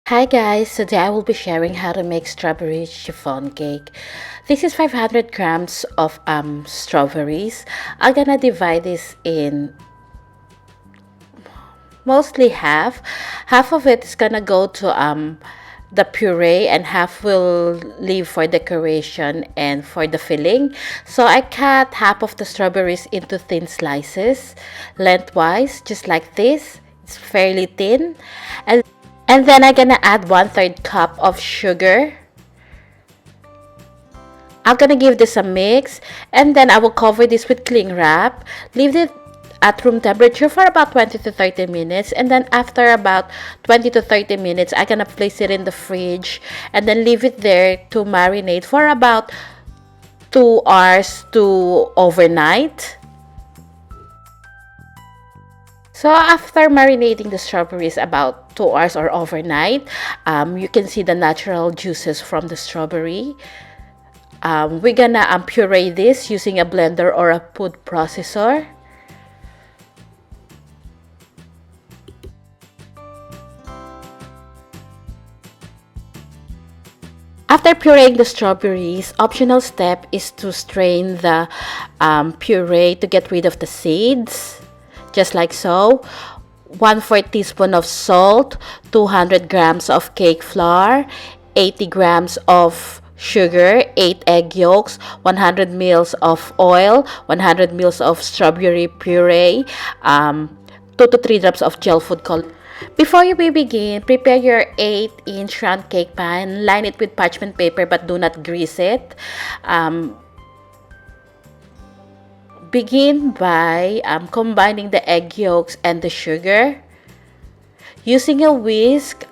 Hi guys, today I will be sharing how to make strawberry chiffon cake. This is 500 grams of strawberries. I'm gonna divide this in mostly half. Half of it is gonna go to the puree and half will leave for decoration and for the filling. So I cut half of the strawberries into thin slices, lengthwise, just like this. It's fairly thin. And and then I'm gonna add 1/3 cup of sugar. I'm gonna give this a mix and then I will cover this with cling wrap. Leave it at room temperature for about 20 to 30 minutes, and then after about 20 to 30 minutes I'm gonna place it in the fridge and then leave it there to marinate for about 2 hours to overnight. So after marinating the strawberries about 2 hours or overnight, you can see the natural juices from the strawberry. We're gonna puree this using a blender or a food processor. After pureeing the strawberries, optional step is to strain the puree to get rid of the seeds, just like so. 1/4 teaspoon of salt, 200 grams of cake flour, 80 grams of sugar, 8 egg yolks, 100 ml of oil, 100 ml of strawberry puree, 2 to 3 drops of gel food coloring. Before you begin, prepare your 8-inch round cake pan. Line it with parchment paper but do not grease it. Begin by combining the egg yolks and the sugar. Using a whisk,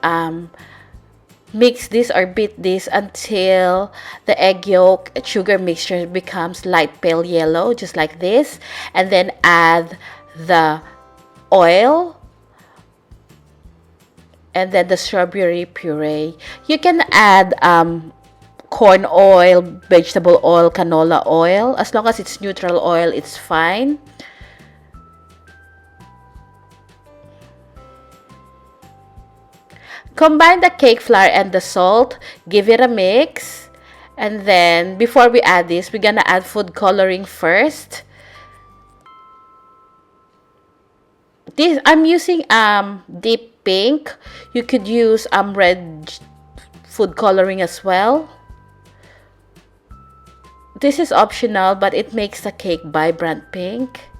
mix this or beat this until the egg yolk sugar mixture becomes light pale yellow, just like this. And then add the oil and then the strawberry puree. You can add corn oil, vegetable oil, canola oil. As long as it's neutral oil, it's fine. Combine the cake flour and the salt. Give it a mix. And then, before we add this, we're gonna add food coloring first. This I'm using deep pink. You could use red food coloring as well. This is optional, but it makes the cake vibrant pink.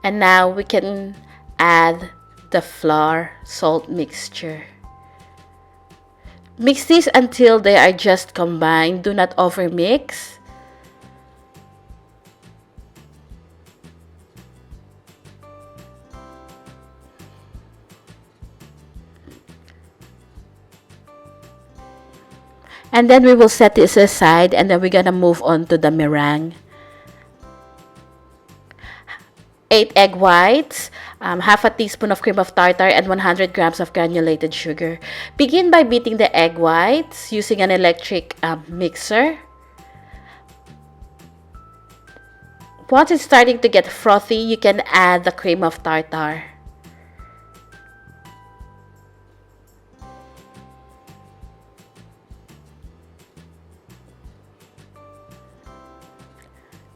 And now we can add the flour salt mixture. Mix these until they are just combined. Do not overmix. And then we will set this aside and then we're gonna move on to the meringue. 8 egg whites, half a teaspoon of cream of tartar, and 100 grams of granulated sugar. Begin by beating the egg whites using an electric mixer. Once it's starting to get frothy, you can add the cream of tartar.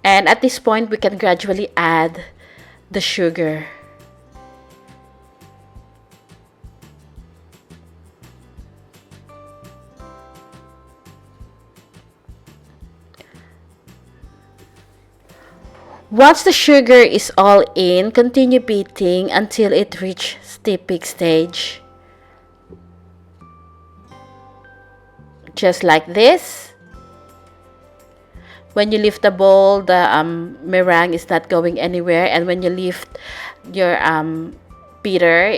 And at this point, we can gradually add the sugar. Once the sugar is all in, continue beating until it reaches steeping stage. Just like this. When you lift the bowl, the meringue is not going anywhere, and when you lift your beater,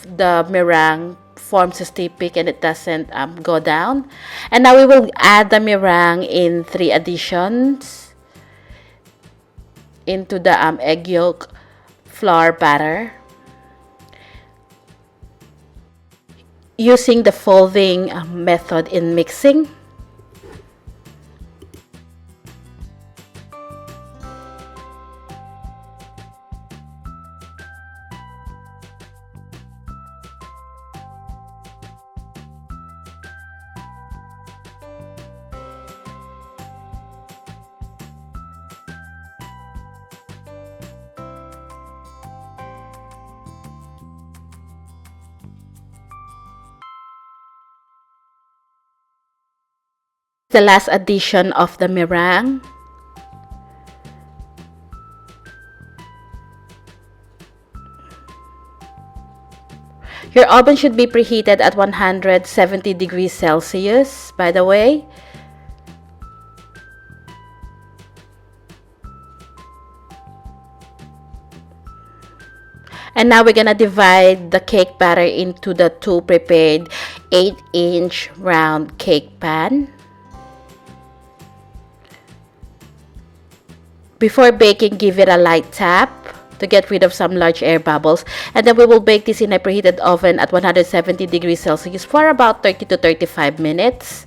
the meringue forms a steep peak and it doesn't go down. And now we will add the meringue in 3 additions into the egg yolk flour batter using the folding method in mixing. The last addition of the meringue. Your oven should be preheated at 170 degrees Celsius, by the way. And now we're gonna divide the cake batter into the two prepared 8-inch round cake pan. Before baking, give it a light tap to get rid of some large air bubbles. And then we will bake this in a preheated oven at 170 degrees Celsius for about 30 to 35 minutes.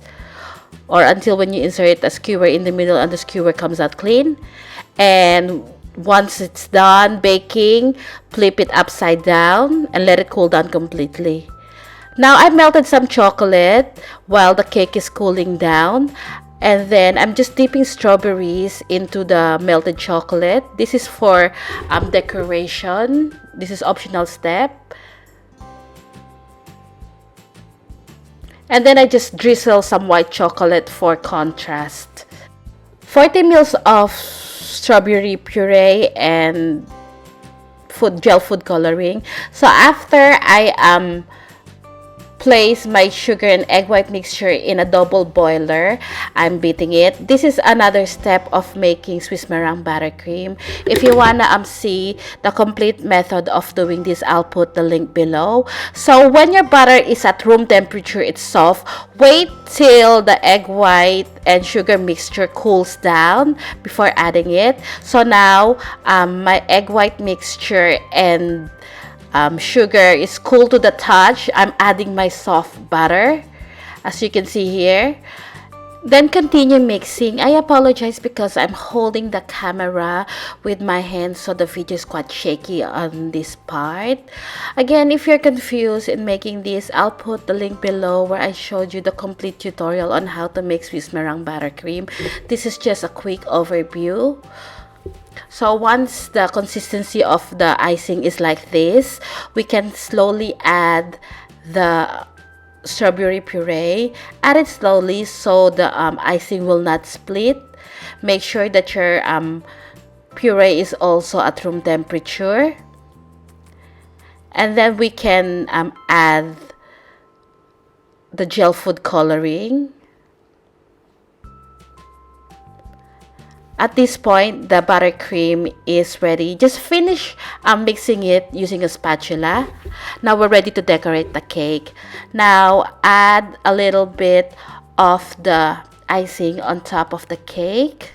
Or until when you insert a skewer in the middle and the skewer comes out clean. And once it's done baking, flip it upside down and let it cool down completely. Now I've melted some chocolate while the cake is cooling down. And then I'm just dipping strawberries into the melted chocolate. This is for decoration. This is optional step. And then I just drizzle some white chocolate for contrast. 40 ml of strawberry puree and gel food coloring. So after I place my sugar and egg white mixture in a double boiler, I'm beating it. This is another step of making Swiss meringue buttercream. If you wanna see the complete method of doing this, I'll put the link below. So when your butter is at room temperature, it's soft. Wait till the egg white and sugar mixture cools down before adding it. So now my egg white mixture and sugar is cool to the touch. I'm adding my soft butter, as you can see here. Then continue mixing. I apologize because I'm holding the camera with my hands, so the video is quite shaky on this part. Again, if you're confused in making this, I'll put the link below where I showed you the complete tutorial on how to make Swiss meringue buttercream. This is just a quick overview. So once the consistency of the icing is like this, we can slowly add the strawberry puree. Add it slowly so the icing will not split. Make sure that your puree is also at room temperature. And then we can add the gel food coloring. At this point, the buttercream is ready. Just finish mixing it using a spatula. Now we're ready to decorate the cake. Now add a little bit of the icing on top of the cake.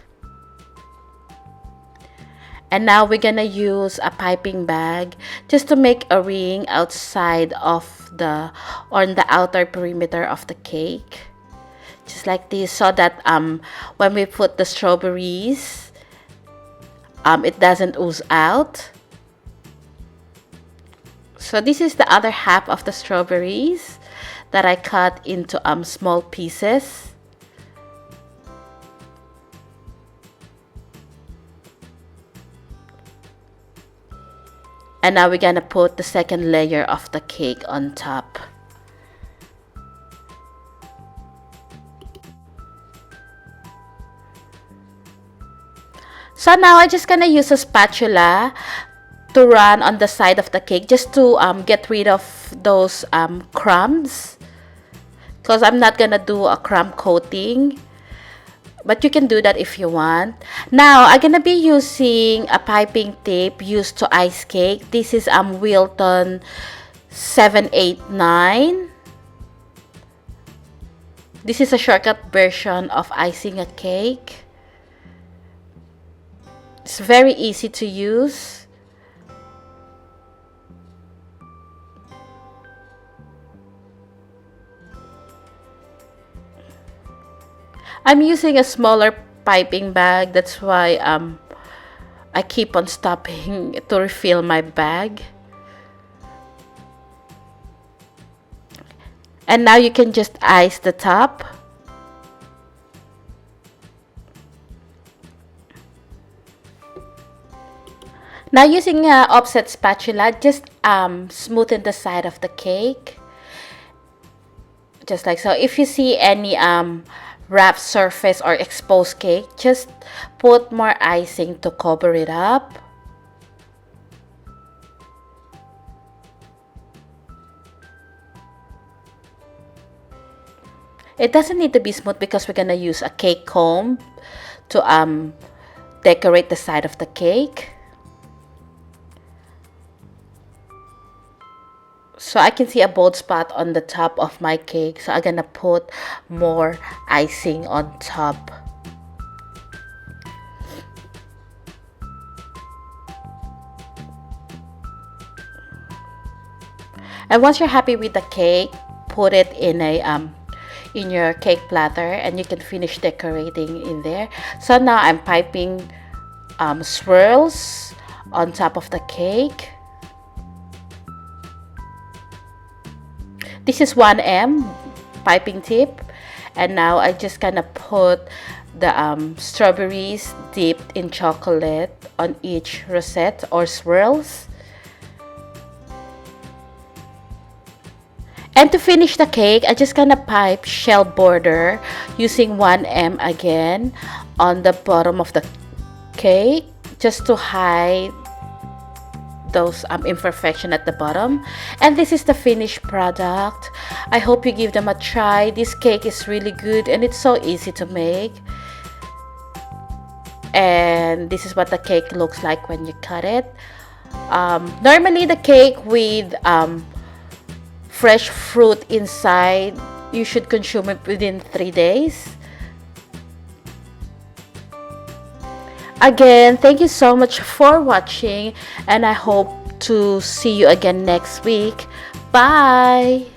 And now we're gonna use a piping bag just to make a ring outside of on the outer perimeter of the cake. Just like this, so that when we put the strawberries, it doesn't ooze out. So this is the other half of the strawberries that I cut into small pieces. And now we're gonna put the second layer of the cake on top. So now I'm just gonna use a spatula to run on the side of the cake just to get rid of those crumbs, because I'm not gonna do a crumb coating, but you can do that if you want. Now I'm gonna be using a piping tape used to ice cake. This is Wilton 789. This is a shortcut version of icing a cake. It's very easy to use. I'm using a smaller piping bag, that's why I keep on stopping to refill my bag. And now you can just ice the top. Now using an offset spatula, just smoothen the side of the cake. Just like so. If you see any wrapped surface or exposed cake, just put more icing to cover it up. It doesn't need to be smooth because we're gonna use a cake comb to decorate the side of the cake. So I can see a bald spot on the top of my cake, so I'm gonna put more icing on top. And once you're happy with the cake, put it in a in your cake platter, and you can finish decorating in there. So now I'm piping swirls on top of the cake. This is 1M piping tip, and now I just gonna put the strawberries dipped in chocolate on each rosette or swirls. And to finish the cake, I'm just gonna pipe shell border using 1M again on the bottom of the cake, just to hide those imperfection at the bottom. And this is the finished product. I hope you give them a try. This cake is really good and it's so easy to make. And this is what the cake looks like when you cut it. Normally the cake with fresh fruit inside, you should consume it within 3 days. Again, thank you so much for watching, and I hope to see you again next week. Bye!